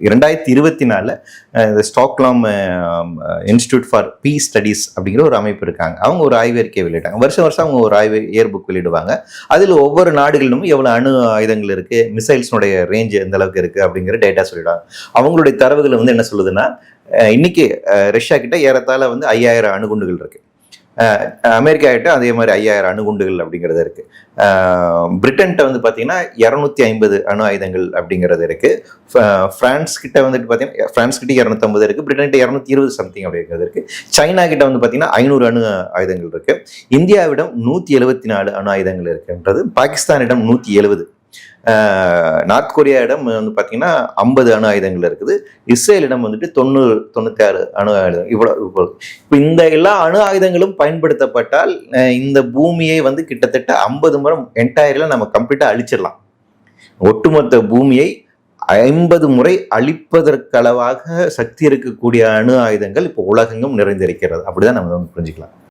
2024 இந்த ஸ்டாக்லாம் institute for peace studies அப்படிங்கிற ஒரு அமைப்பு இருக்காங்க. அவங்க ஒரு ஆய்வறிக்கை வெளியிட்டாங்க. வருஷம் வருஷம் அவங்க ஒரு இயர் புக் வெளியிடுவாங்க. அதில் ஒவ்வொரு நாடுகளிலும் எவ்வளோ அணு ஆயுதங்கள் இருக்கு, மிசைல்ஸ்னுடைய ரேஞ்ச் எந்த அளவுக்கு இருக்கு அப்படிங்கிற டேட்டா சொல்லிடுவாங்க. அவங்களுடைய தரவுகள் என்ன சொல்லுதுன்னா, இன்னைக்கு ரஷ்யா கிட்ட ஏறத்தாழ 5000 அணுகுண்டுகள் இருக்கு. அமெரிக்கா கிட்ட அதே மாதிரி 5000 அணுகுண்டுகள் அப்படிங்கிறது இருக்கு. பிரிட்டன்கிட்ட பார்த்தீங்கன்னா 250 அணு ஆயுதங்கள் அப்படிங்கிறது இருக்கு. பிரான்ஸ் கிட்ட பார்த்தீங்கன்னா பிரான்ஸ் கிட்ட 250 இருக்கு. பிரிட்டன் கிட்ட 220 சம்திங் அப்படிங்கிறது இருக்கு. சைனா கிட்ட பார்த்தீங்கன்னா 500 அணு ஆயுதங்கள் இருக்கு. இந்தியாவிடம் 174 அணு ஆயுதங்கள் இருக்குன்றது. பாகிஸ்தானிடம் 170. நார்த் கொரியாவிடம் பார்த்தீங்கன்னா 50 அணு ஆயுதங்கள் இருக்குது. இஸ்ரேலிடம் 96 அணு ஆயுதங்கள். இவ்வளவு. இப்போ இந்த எல்லா அணு ஆயுதங்களும் பயன்படுத்தப்பட்டால் இந்த பூமியை கிட்டத்தட்ட 50 முறை என்டையர்ல நம்ம கம்ப்ளீட்டா அழிச்சிடலாம். ஒட்டுமொத்த பூமியை 50 முறை அழிப்பதற்களவாக சக்தி இருக்கக்கூடிய அணு ஆயுதங்கள் இப்போ உலகெங்கும் நிறைந்திருக்கிறது. அப்படிதான் நம்ம புரிஞ்சுக்கலாம்.